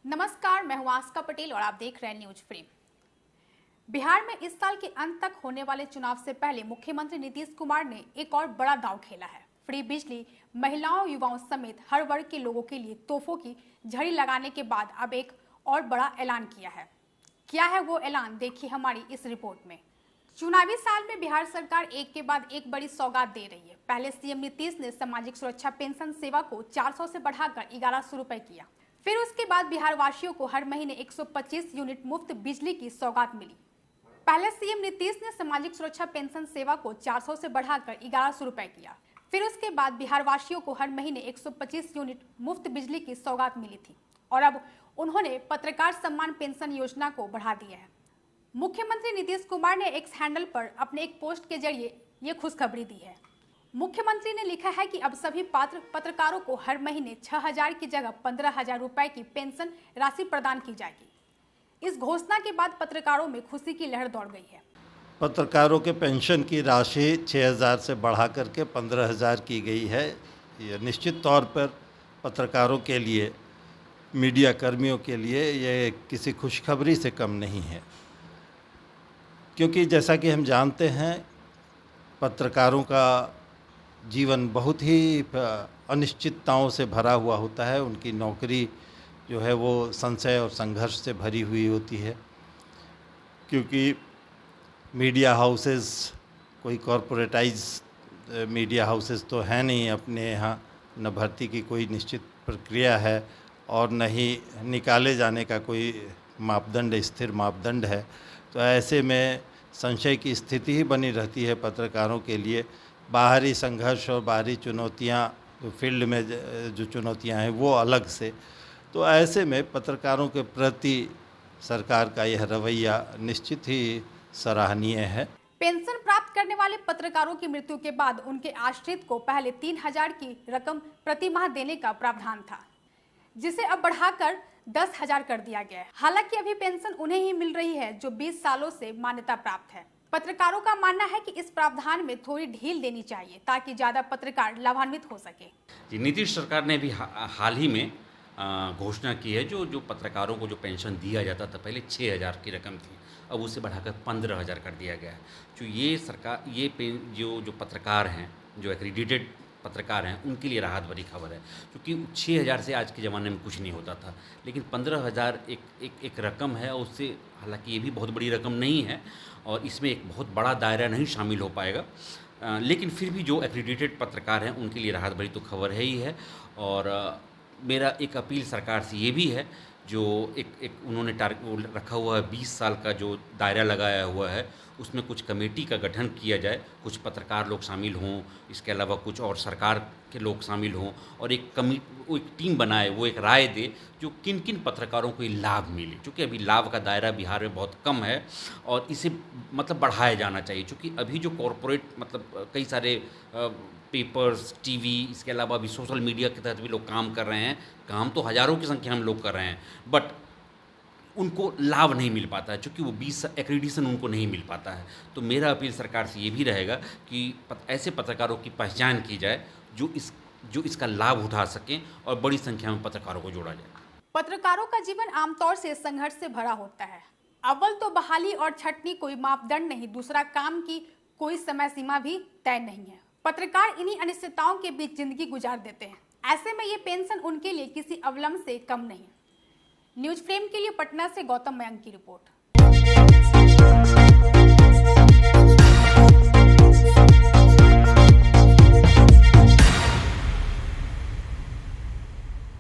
नमस्कार, मैं हूं आस्का पटेल और आप देख रहे हैं न्यूज फ्रेम। बिहार में इस साल के अंत तक होने वाले चुनाव से पहले मुख्यमंत्री नीतीश कुमार ने एक और बड़ा दांव खेला है। फ्री बिजली महिलाओं, युवाओं समेत हर वर्ग के लोगों के लिए तोहफों की झड़ी लगाने के बाद अब एक और बड़ा ऐलान किया है। क्या है वो ऐलान, देखिए हमारी इस रिपोर्ट में। चुनावी साल में बिहार सरकार एक के बाद एक बड़ी सौगात दे रही है। पहले सीएम नीतीश ने सामाजिक सुरक्षा पेंशन सेवा को 400 से बढ़ाकर 1100 रुपए किया। फिर उसके बाद बिहार वासियों को हर महीने 125 यूनिट मुफ्त बिजली की सौगात मिली। पहले सीएम नीतीश ने सामाजिक सुरक्षा पेंशन सेवा को 400 से बढ़ाकर 1100 रुपए किया। फिर उसके बाद बिहार वासियों को हर महीने 125 यूनिट मुफ्त बिजली की सौगात मिली थी और अब उन्होंने पत्रकार सम्मान पेंशन योजना को बढ़ा दिया है। मुख्यमंत्री नीतीश कुमार ने एक्स हैंडल पर अपने एक पोस्ट के जरिए ये खुशखबरी दी है। मुख्यमंत्री ने लिखा है कि अब सभी पात्र पत्रकारों को हर महीने 6,000 की जगह 15,000 रुपए की पेंशन राशि प्रदान की जाएगी। इस घोषणा के बाद पत्रकारों में खुशी की लहर दौड़ गई है। पत्रकारों के पेंशन की राशि 6,000 से बढ़ा करके 15,000 की गई है। ये निश्चित तौर पर पत्रकारों के लिए, मीडिया कर्मियों के लिए ये किसी खुशखबरी से कम नहीं है, क्योंकि जैसा कि हम जानते हैं पत्रकारों का जीवन बहुत ही अनिश्चितताओं से भरा हुआ होता है। उनकी नौकरी जो है वो संशय और संघर्ष से भरी हुई होती है, क्योंकि मीडिया हाउसेस कोई कॉरपोरेटाइज मीडिया हाउसेस तो है नहीं अपने यहाँ, न भर्ती की कोई निश्चित प्रक्रिया है और न ही निकाले जाने का कोई मापदंड, स्थिर मापदंड है। तो ऐसे में संशय की स्थिति ही बनी रहती है पत्रकारों के लिए। बाहरी संघर्ष और बाहरी चुनौतियाँ, फील्ड में जो चुनौतियाँ हैं वो अलग से। तो ऐसे में पत्रकारों के प्रति सरकार का यह रवैया निश्चित ही सराहनीय है। पेंशन प्राप्त करने वाले पत्रकारों की मृत्यु के बाद उनके आश्रित को पहले 3,000 की रकम प्रति माह देने का प्रावधान था, जिसे अब बढ़ाकर 10,000 कर दिया गया है। हालांकि अभी पेंशन उन्हें ही मिल रही है जो 20 सालों से मान्यता प्राप्त है। पत्रकारों का मानना है कि इस प्रावधान में थोड़ी ढील देनी चाहिए ताकि ज्यादा पत्रकार लाभान्वित हो सके। नीतीश सरकार ने भी हाल ही में घोषणा की है जो पत्रकारों को जो पेंशन दिया जाता था, पहले 6,000 की रकम थी, अब उसे बढ़ाकर 15,000 कर दिया गया है। जो ये सरकार जो पत्रकार हैं, जो एक्रीडिटेड पत्रकार हैं, उनके लिए राहत भरी खबर है, क्योंकि 6,000 से आज के ज़माने में कुछ नहीं होता था, लेकिन 15,000 एक रकम है। उससे हालांकि ये भी बहुत बड़ी रकम नहीं है और इसमें एक बहुत बड़ा दायरा नहीं शामिल हो पाएगा, लेकिन फिर भी जो एक्रीडिटेड पत्रकार हैं उनके लिए राहत भरी तो खबर है ही है। और मेरा एक अपील सरकार से ये भी है, जो एक उन्होंने टारगेट रखा हुआ है, 20 साल का जो दायरा लगाया हुआ है, उसमें कुछ कमेटी का गठन किया जाए, कुछ पत्रकार लोग शामिल हों, इसके अलावा कुछ और सरकार के लोग शामिल हों और एक टीम बनाए, वो एक राय दे जो किन किन पत्रकारों को लाभ मिले, क्योंकि अभी लाभ का दायरा बिहार में बहुत कम है और इसे बढ़ाया जाना चाहिए। क्योंकि अभी जो कॉरपोरेट कई सारे पेपर्स, टीवी, इसके अलावा अभी सोशल मीडिया के तहत भी लोग काम कर रहे हैं। काम तो हज़ारों की संख्या में लोग कर रहे हैं, बट उनको लाभ नहीं मिल पाता है, क्योंकि वो 20 एक्रीडिशन उनको नहीं मिल पाता है। तो मेरा अपील सरकार से ये भी रहेगा कि ऐसे पत्रकारों की पहचान की जाए जो इसका लाभ उठा सकें और बड़ी संख्या में पत्रकारों को जोड़ा जाए। पत्रकारों का जीवन आमतौर से संघर्ष से भरा होता है। अव्वल तो बहाली और छटनी कोई मापदंड नहीं, दूसरा काम की कोई समय सीमा भी तय नहीं है। पत्रकार इन्हीं अनिश्चितताओं के बीच जिंदगी गुजार देते हैं। ऐसे में ये पेंशन उनके लिए किसी अवलंब से कम नहीं। न्यूज फ्रेम के लिए पटना से गौतम मयंक की रिपोर्ट।